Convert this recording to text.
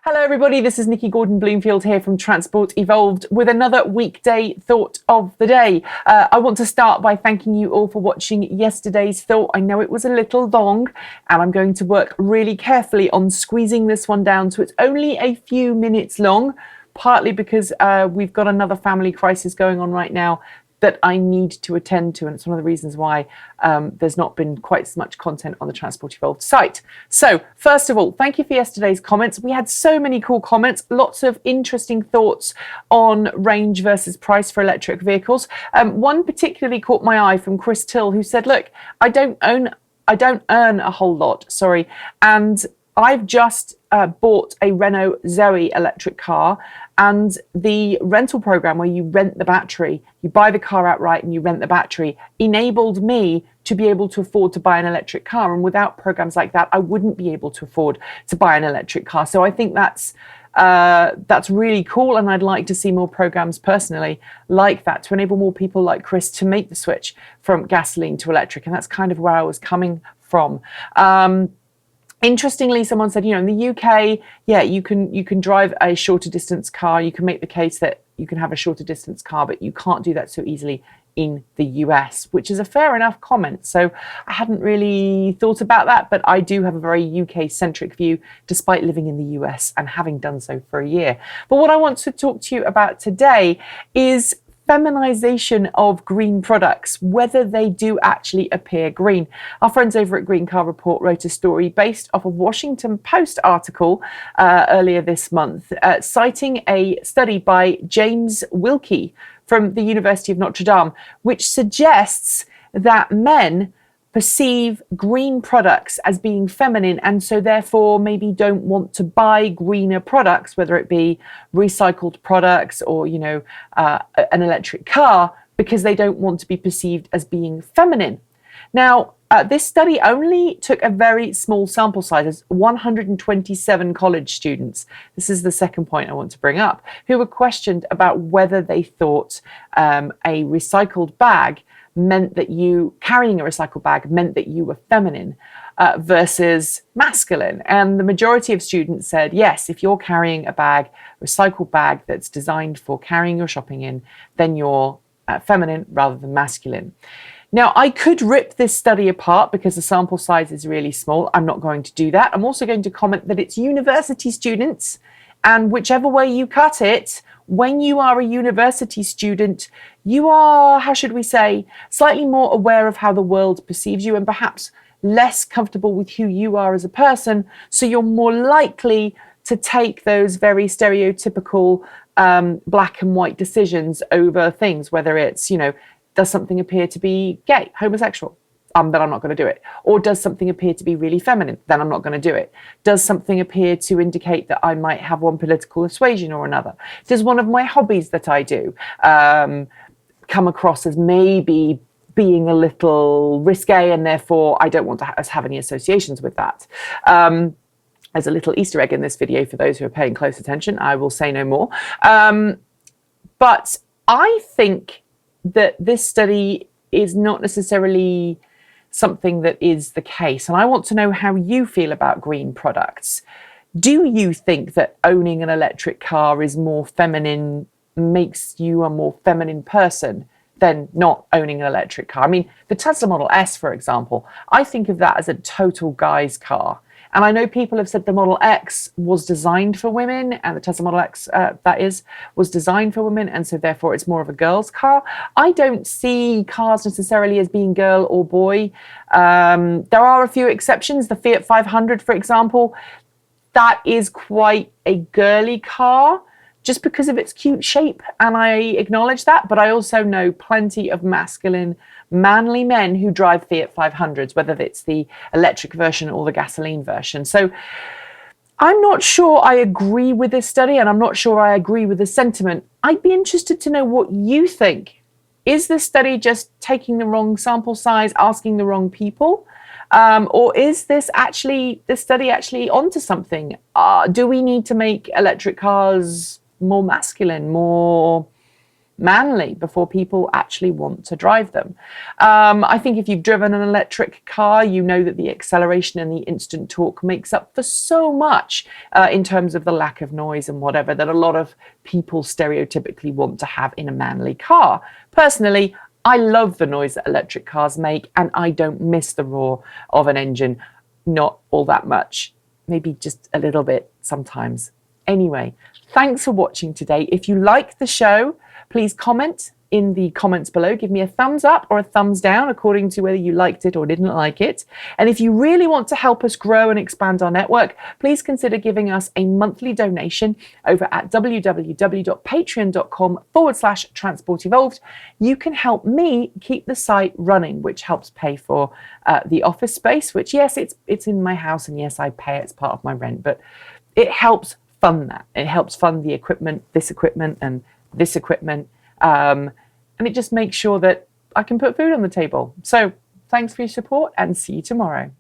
Hello everybody, this is Nikki Gordon-Bloomfield here from Transport Evolved with another weekday thought of the day. I want to start by thanking you all for watching yesterday's thought. I know it was a little long and I'm going to work really carefully on squeezing this one down so it's only a few minutes long, partly because we've got another family crisis going on right now that I need to attend to, and it's one of the reasons why there's not been quite so much content on the Transport Evolved site. So first of all, thank you for yesterday's comments. We had so many cool comments, lots of interesting thoughts on range versus price for electric vehicles. One particularly caught my eye from Chris Till, who said, look, I don't earn a whole lot, and I've just bought a Renault Zoe electric car, and the rental program where you rent the battery, you buy the car outright and you rent the battery, enabled me to be able to afford to buy an electric car. And without programs like that, I wouldn't be able to afford to buy an electric car. So I think that's really cool, and I'd like to see more programs personally like that to enable more people like Chris to make the switch from gasoline to electric. And that's kind of where I was coming from. Interestingly, someone said, in the UK, yeah, you can drive a shorter distance car. You can make the case that you can have a shorter distance car, but you can't do that so easily in the US, which is a fair enough comment. So I hadn't really thought about that, but I do have a very UK-centric view, despite living in the US and having done so for a year. But what I want to talk to you about today is feminization of green products, whether they do actually appear green. Our friends over at Green Car Report wrote a story based off a Washington Post article earlier this month, citing a study by James Wilkie from the University of Notre Dame, which suggests that men perceive green products as being feminine, and so therefore maybe don't want to buy greener products, whether it be recycled products or an electric car, because they don't want to be perceived as being feminine. Now, this study only took a very small sample size, 127 college students. This is the second point I want to bring up, who were questioned about whether they thought a recycled bag meant that carrying a recycled bag meant that you were feminine versus masculine. And the majority of students said, yes, if you're carrying a recycled bag that's designed for carrying your shopping in, then you're feminine rather than masculine. Now, I could rip this study apart because the sample size is really small. I'm not going to do that. I'm also going to comment that it's university students, and whichever way you cut it, when you are a university student, you are, how should we say, slightly more aware of how the world perceives you and perhaps less comfortable with who you are as a person. So you're more likely to take those very stereotypical black and white decisions over things, whether it's, does something appear to be gay, homosexual? Then I'm not going to do it. Or does something appear to be really feminine? Then I'm not going to do it. Does something appear to indicate that I might have one political persuasion or another? Does one of my hobbies that I do come across as maybe being a little risque, and therefore I don't want to have any associations with that? There's a little Easter egg in this video for those who are paying close attention. I will say no more. But I think that this study is not necessarily something that is the case. And I want to know how you feel about green products. Do you think that owning an electric car is more feminine, makes you a more feminine person than not owning an electric car? I mean, the Tesla Model S, for example, I think of that as a total guy's car. And I know people have said the Model X was designed for women, and the Tesla Model X, was designed for women, and so therefore it's more of a girl's car. I don't see cars necessarily as being girl or boy. There are a few exceptions. The Fiat 500, for example, that is quite a girly car, just because of its cute shape, and I acknowledge that, but I also know plenty of masculine, manly men who drive Fiat 500s, whether it's the electric version or the gasoline version. So I'm not sure I agree with this study, and I'm not sure I agree with the sentiment. I'd be interested to know what you think. Is this study just taking the wrong sample size, asking the wrong people? Or is this study actually onto something? Do we need to make electric cars more masculine, more manly before people actually want to drive them. I think if you've driven an electric car, you know that the acceleration and the instant torque makes up for so much in terms of the lack of noise and whatever that a lot of people stereotypically want to have in a manly car. Personally, I love the noise that electric cars make, and I don't miss the roar of an engine, not all that much, maybe just a little bit sometimes. Anyway, thanks for watching today. If you like the show, please comment in the comments below. Give me a thumbs up or a thumbs down according to whether you liked it or didn't like it. And if you really want to help us grow and expand our network, please consider giving us a monthly donation over at www.patreon.com/transportevolved. You can help me keep the site running, which helps pay for the office space, which, yes, it's in my house, and yes, I pay it as part of my rent, but it helps fund that. It helps fund the equipment, this equipment, and this equipment. And it just makes sure that I can put food on the table. So thanks for your support, and see you tomorrow.